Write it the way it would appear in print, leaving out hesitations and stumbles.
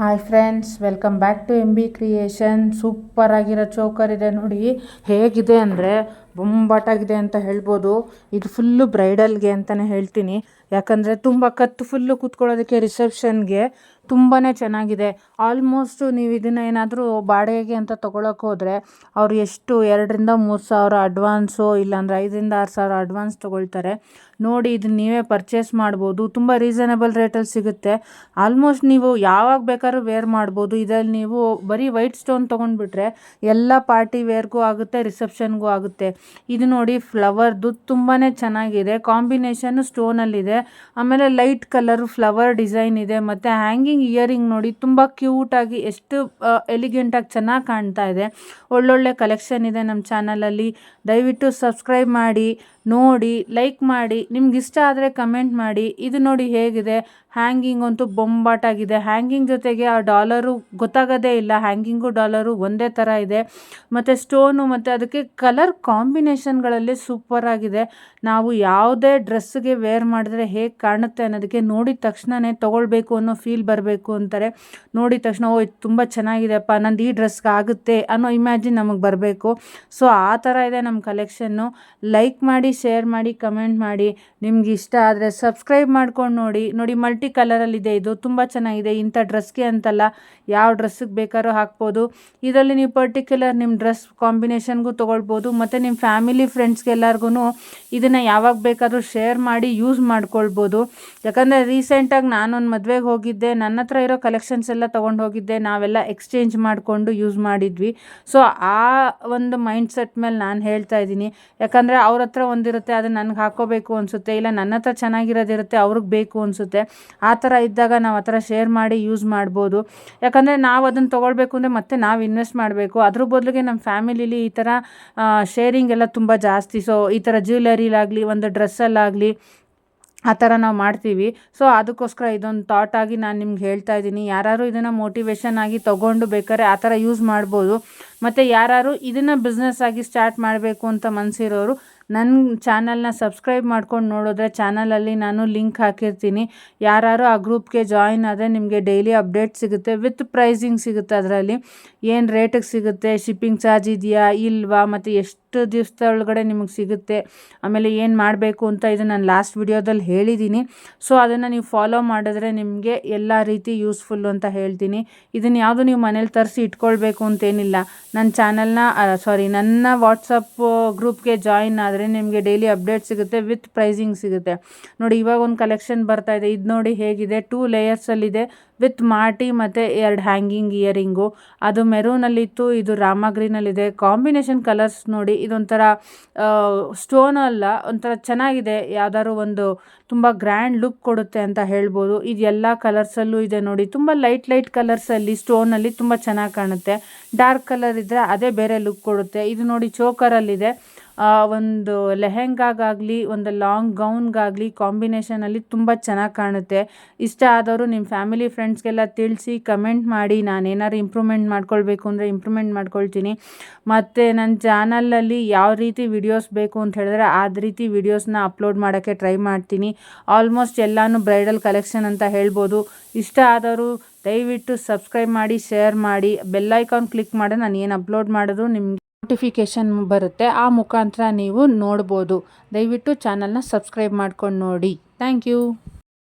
Hi friends, welcome back to M B creation. Super ಆಗಿರೋ choker ಇದೆ ನೋಡಿ. ಹೇಗಿದೆ ಅಂದರೆ ಬೊಂಬಾಟಾಗಿದೆ ಅಂತ ಹೇಳ್ಬೋದು. ಇದು ಫುಲ್ಲು ಬ್ರೈಡಲ್ಗೆ ಅಂತಲೇ ಹೇಳ್ತೀನಿ. ಯಾಕಂದರೆ ತುಂಬ ಕತ್ತು ಫುಲ್ಲು ಕೂತ್ಕೊಳ್ಳೋದಕ್ಕೆ ರಿಸೆಪ್ಷನ್ಗೆ ತುಂಬಾ ಚೆನ್ನಾಗಿದೆ. ಆಲ್ಮೋಸ್ಟು ನೀವು ಇದನ್ನು ಏನಾದರೂ ಬಾಡಿಗೆಗೆ ಅಂತ ತೊಗೊಳಕ್ಕೆ ಹೋದರೆ ಅವ್ರು ಎಷ್ಟು 2,000-3,000 ಅಡ್ವಾನ್ಸು, ಇಲ್ಲಾಂದರೆ 5,000-6,000 ಅಡ್ವಾನ್ಸ್ ತೊಗೊಳ್ತಾರೆ ನೋಡಿ. ಇದನ್ನ ನೀವೇ ಪರ್ಚೇಸ್ ಮಾಡ್ಬೋದು. ತುಂಬ ರೀಸನಬಲ್ ರೇಟಲ್ಲಿ ಸಿಗುತ್ತೆ. ಆಲ್ಮೋಸ್ಟ್ ನೀವು ಯಾವಾಗ ಬೇಕಾದ್ರೂ ವೇರ್ ಮಾಡ್ಬೋದು. ಇದರಲ್ಲಿ ನೀವು ಬರೀ ವೈಟ್ ಸ್ಟೋನ್ ತೊಗೊಂಡ್ಬಿಟ್ರೆ ಎಲ್ಲ ಪಾರ್ಟಿ ವೇರ್ಗೂ ಆಗುತ್ತೆ, ರಿಸೆಪ್ಷನ್ಗೂ ಆಗುತ್ತೆ. ಇದು ನೋಡಿ ಫ್ಲವರ್ದು ತುಂಬಾ ಚೆನ್ನಾಗಿದೆ. ಕಾಂಬಿನೇಷನ್ನು ಸ್ಟೋನಲ್ಲಿದೆ, ಆಮೇಲೆ ಲೈಟ್ ಕಲರು ಫ್ಲವರ್ ಡಿಸೈನ್ ಇದೆ. ಮತ್ತು ಹ್ಯಾಂಗಿಂಗ್ ಇಯರಿಂಗ್ ನೋಡಿ ತುಂಬ ಕ್ಯೂಟಾಗಿ ಎಷ್ಟು ಎಲಿಗೆಂಟಾಗಿ ಚೆನ್ನಾಗಿ ಕಾಣ್ತಾ ಇದೆ. ಒಳ್ಳೊಳ್ಳೆ ಕಲೆಕ್ಷನ್ ಇದೆ ನಮ್ಮ ಚಾನಲಲ್ಲಿ. ದಯವಿಟ್ಟು ಸಬ್ಸ್ಕ್ರೈಬ್ ಮಾಡಿ, ನೋಡಿ, ಲೈಕ್ ಮಾಡಿ, ನಿಮ್ಗೆ ಇಷ್ಟ ಆದರೆ ಕಮೆಂಟ್ ಮಾಡಿ. ಇದು ನೋಡಿ ಹೇಗಿದೆ, ಹ್ಯಾಂಗಿಂಗ್ ಅಂತೂ ಬೊಂಬಾಟಾಗಿದೆ. ಹ್ಯಾಂಗಿಂಗ್ ಜೊತೆಗೆ ಆ ಡಾಲರು ಗೊತ್ತಾಗೋದೇ ಇಲ್ಲ, ಹ್ಯಾಂಗಿಂಗು ಡಾಲರು ಒಂದೇ ಥರ ಇದೆ. ಮತ್ತು ಸ್ಟೋನು ಮತ್ತು ಅದಕ್ಕೆ ಕಲರ್ ಕಾಂಬಿನೇಷನ್ಗಳಲ್ಲಿ ಸೂಪರಾಗಿದೆ. ನಾವು ಯಾವುದೇ ಡ್ರೆಸ್ಸಿಗೆ ವೇರ್ ಮಾಡಿದ್ರೆ ಹೇಗೆ ಕಾಣುತ್ತೆ ಅನ್ನೋದಕ್ಕೆ ನೋಡಿದ ತಕ್ಷಣವೇ ತೊಗೊಳ್ಬೇಕು ಅನ್ನೋ ಫೀಲ್ ಬರಬೇಕು ಅಂತಾರೆ. ನೋಡಿದ ತಕ್ಷಣ ಓ ಇದು ತುಂಬ ಚೆನ್ನಾಗಿದೆಪ್ಪ, ನಂದು ಈ ಡ್ರೆಸ್ಗೆ ಆಗುತ್ತೆ ಅನ್ನೋ ಇಮ್ಯಾಜಿನ್ ನಮಗೆ ಬರಬೇಕು. ಸೊ ಆ ಥರ ಇದೆ ನಮ್ಮ ಕಲೆಕ್ಷನ್ನು. ಲೈಕ್ ಮಾಡಿ, ಶೇರ್ ಮಾಡಿ, ಕಮೆಂಟ್ ಮಾಡಿ. ನಿಮ್ಗೆ ಇಷ್ಟ ಆದರೆ ಸಬ್ಸ್ಕ್ರೈಬ್ ಮಾಡ್ಕೊಂಡು ನೋಡಿ ಮಲ್ಟಿ ಕಲರಲ್ಲಿದೆ. ಇದು ತುಂಬ ಚೆನ್ನಾಗಿದೆ. ಇಂಥ ಡ್ರೆಸ್ಗೆ ಅಂತಲ್ಲ, ಯಾವ ಡ್ರೆಸ್ಸಿಗೆ ಬೇಕಾದ್ರೂ ಹಾಕ್ಬೋದು. ಇದರಲ್ಲಿ ನೀವು ಪರ್ಟಿಕ್ಯುಲರ್ ನಿಮ್ಮ ಡ್ರೆಸ್ ಕಾಂಬಿನೇಷನ್ಗೂ ತೊಗೊಳ್ಬೋದು. ಮತ್ತು ನಿಮ್ಮ ಫ್ಯಾಮಿಲಿ ಫ್ರೆಂಡ್ಸ್ಗೆಲ್ಲರಿಗೂ ಇದನ್ನು ಯಾವಾಗ ಬೇಕಾದರೂ ಶೇರ್ ಮಾಡಿ ಯೂಸ್ ಮಾಡ್ಕೊಳ್ಬೋದು. ಯಾಕಂದರೆ ರೀಸೆಂಟಾಗಿ ನಾನೊಂದು ಮದುವೆಗೆ ಹೋಗಿದ್ದೆ, ನನ್ನ ಹತ್ರ ಇರೋ ಕಲೆಕ್ಷನ್ಸ್ ಎಲ್ಲ ತೊಗೊಂಡು ಹೋಗಿದ್ದೆ. ನಾವೆಲ್ಲ ಎಕ್ಸ್ಚೇಂಜ್ ಮಾಡಿಕೊಂಡು ಯೂಸ್ ಮಾಡಿದ್ವಿ. ಸೊ ಆ ಒಂದು ಮೈಂಡ್ ಸೆಟ್ ಮೇಲೆ ನಾನು ಹೇಳ್ತಾ ಇದ್ದೀನಿ. ಯಾಕಂದರೆ ಅವ್ರ ಹತ್ರ ಒಂದಿರುತ್ತೆ, ಅದು ನನಗೆ ಹಾಕ್ಕೋಬೇಕು ಅನಿಸುತ್ತೆ, ಇಲ್ಲ ನನ್ನ ಹತ್ರ ಚೆನ್ನಾಗಿರೋದಿರುತ್ತೆ, ಅವ್ರಿಗೆ ಬೇಕು ಅನಿಸುತ್ತೆ. ಆ ಥರ ಇದ್ದಾಗ ನಾವು ಆ ಥರ ಶೇರ್ ಮಾಡಿ ಯೂಸ್ ಮಾಡ್ಬೋದು. ಯಾಕಂದರೆ ನಾವು ಅದನ್ನು ತೊಗೊಳ್ಬೇಕು ಅಂದರೆ ಮತ್ತೆ ನಾವು ಇನ್ವೆಸ್ಟ್ ಮಾಡಬೇಕು. ಅದ್ರ ಬದಲಿಗೆ ನಮ್ಮ ಫ್ಯಾಮಿಲಿಲಿ ಈ ಥರ ಶೇರಿಂಗ್ ಎಲ್ಲ ತುಂಬ ಜಾಸ್ತಿ. ಸೊ ಈ ಥರ ಜ್ಯುವೆಲರಿಲಾಗಲಿ, ಒಂದು ಡ್ರೆಸ್ಸಲ್ಲಾಗಲಿ ಆ ಥರ ನಾವು ಮಾಡ್ತೀವಿ. ಸೊ ಅದಕ್ಕೋಸ್ಕರ ಇದೊಂದು ಥಾಟ್ ಆಗಿ ನಾನು ನಿಮ್ಗೆ ಹೇಳ್ತಾ ಇದ್ದೀನಿ. ಯಾರು ಇದನ್ನು ಮೋಟಿವೇಶನ್ ಆಗಿ ತೊಗೊಂಡು ಬೇಕಾದ್ರೆ ಆ ಥರ ಯೂಸ್ ಮಾಡ್ಬೋದು. ಮತ್ತು ಯಾರು ಇದನ್ನು ಬಿಸ್ನೆಸ್ ಆಗಿ ಸ್ಟಾರ್ಟ್ ಮಾಡಬೇಕು ಅಂತ ಮನಸ್ಸಿರೋರು ನನ್ನ ಚಾನಲ್ನ ಸಬ್ಸ್ಕ್ರೈಬ್ ಮಾಡ್ಕೊಂಡು ನೋಡಿದ್ರೆ ಚಾನಲಲ್ಲಿ ನಾನು ಲಿಂಕ್ ಹಾಕಿರ್ತೀನಿ. ಯಾರು ಆ ಗ್ರೂಪ್ಗೆ ಜಾಯಿನ್ ಆದರೆ ನಿಮಗೆ ಡೈಲಿ ಅಪ್ಡೇಟ್ ಸಿಗುತ್ತೆ, ವಿತ್ ಪ್ರೈಸಿಂಗ್ ಸಿಗುತ್ತೆ. ಅದರಲ್ಲಿ ಏನು ರೇಟಿಗೆ ಸಿಗುತ್ತೆ, ಶಿಪ್ಪಿಂಗ್ ಚಾರ್ಜ್ ಇದೆಯಾ ಇಲ್ವಾ, ಮತ್ತು ಎಷ್ಟು ದಿವಸದ ಒಳಗಡೆ ನಿಮಗೆ ಸಿಗುತ್ತೆ, ಆಮೇಲೆ ಏನು ಮಾಡಬೇಕು ಅಂತ ಇದು ನಾನು ಲಾಸ್ಟ್ ವಿಡಿಯೋದಲ್ಲಿ ಹೇಳಿದ್ದೀನಿ. ಸೊ ಅದನ್ನು ನೀವು ಫಾಲೋ ಮಾಡಿದ್ರೆ ನಿಮಗೆ ಎಲ್ಲ ರೀತಿ ಯೂಸ್ಫುಲ್ಲು ಅಂತ ಹೇಳ್ತೀನಿ. ಇದನ್ನು ಯಾವುದು ನೀವು ಮನೇಲಿ ತರಿಸಿ ಇಟ್ಕೊಳ್ಬೇಕು ಅಂತೇನಿಲ್ಲ. ನನ್ನ ವಾಟ್ಸಪ್ ಗ್ರೂಪ್ಗೆ ಜಾಯಿನ್ ಆದರೆ ನಿಮಗೆ ಡೈಲಿ ಅಪ್ಡೇಟ್ ಸಿಗುತ್ತೆ, ವಿತ್ ಪ್ರೈಸಿಂಗ್ ಸಿಗುತ್ತೆ. ನೋಡಿ ಇವಾಗ ಒಂದು ಕಲೆಕ್ಷನ್ ಬರ್ತಾ ಇದೆ. ಇದು ನೋಡಿ ಹೇಗಿದೆ, 2 ಲೇಯರ್ಸಲ್ಲಿದೆ, ವಿತ್ ಮಾಟಿ ಮತ್ತು 2 ಹ್ಯಾಂಗಿಂಗ್ ಇಯರಿಂಗು. ಅದು ಮೆರೂನಲ್ಲಿತ್ತು, ಇದು ರಾಮ ಗ್ರೀನಲ್ಲಿದೆ. ಕಾಂಬಿನೇಷನ್ ಕಲರ್ಸ್ ನೋಡಿ, ಇದೊಂಥರ ಸ್ಟೋನ್ ಅಲ್ಲ, ಒಂಥರ ಚೆನ್ನಾಗಿದೆ. ಯಾವ್ದಾದ್ರು ಒಂದು ತುಂಬ ಗ್ರ್ಯಾಂಡ್ ಲುಕ್ ಕೊಡುತ್ತೆ ಅಂತ ಹೇಳ್ಬೋದು. ಇದು ಎಲ್ಲ ಕಲರ್ಸಲ್ಲೂ ಇದೆ ನೋಡಿ. ತುಂಬ ಲೈಟ್ ಕಲರ್ಸಲ್ಲಿ ಸ್ಟೋನಲ್ಲಿ ತುಂಬ ಚೆನ್ನಾಗಿ ಕಾಣುತ್ತೆ. ಡಾರ್ಕ್ ಕಲರ್ ಇದ್ದರೆ ಅದೇ ಬೇರೆ ಲುಕ್ ಕೊಡುತ್ತೆ. ಇದು ನೋಡಿ ಚೋಕರಲ್ಲಿದೆ. ಒಂದು ಲೆಹೆಂಗಾಗಲಿ, ಒಂದು ಲಾಂಗ್ ಗೌನ್ಗಾಗಲಿ ಕಾಂಬಿನೇಷನಲ್ಲಿ ತುಂಬ ಚೆನ್ನಾಗಿ ಕಾಣುತ್ತೆ. ಇಷ್ಟ ಆದವರು ನಿಮ್ಮ ಫ್ಯಾಮಿಲಿ ಫ್ರೆಂಡ್ಸ್ಗೆಲ್ಲ ತಿಳಿಸಿ ಕಮೆಂಟ್ ಮಾಡಿ. ನಾನೇನಾದ್ರು ಇಂಪ್ರೂವ್ಮೆಂಟ್ ಮಾಡ್ಕೊಳ್ಬೇಕು ಅಂದರೆ ಇಂಪ್ರೂವ್ಮೆಂಟ್ ಮಾಡ್ಕೊಳ್ತೀನಿ. ಮತ್ತು ನನ್ನ ಚಾನಲಲ್ಲಿ ಯಾವ ರೀತಿ ವಿಡಿಯೋಸ್ ಬೇಕು ಅಂತ ಹೇಳಿದ್ರೆ ಆ ರೀತಿ ವಿಡಿಯೋಸ್ನ ಅಪ್ಲೋಡ್ ಮಾಡೋಕ್ಕೆ ಟ್ರೈ ಮಾಡ್ತೀನಿ. ಆಲ್ಮೋಸ್ಟ್ ಎಲ್ಲನೂ ಬ್ರೈಡಲ್ ಕಲೆಕ್ಷನ್ ಅಂತ ಹೇಳ್ಬೋದು. ಇಷ್ಟ ಆದವರು ದಯವಿಟ್ಟು ಸಬ್ಸ್ಕ್ರೈಬ್ ಮಾಡಿ, ಶೇರ್ ಮಾಡಿ, ಬೆಲ್ಲೈಕಾನ್ ಕ್ಲಿಕ್ ಮಾಡಿ. ನಾನು ಏನು ಅಪ್ಲೋಡ್ ಮಾಡಿದ್ರು ನಿಮಗೆ ನೋಟಿಫಿಕೇಷನ್ ಬರುತ್ತೆ. ಆ ಮುಖಾಂತರ ನೀವು ನೋಡ್ಬೋದು. ದಯವಿಟ್ಟು ಚಾನಲ್ನ ಸಬ್ಸ್ಕ್ರೈಬ್ ಮಾಡ್ಕೊಂಡು ನೋಡಿ. Thank you.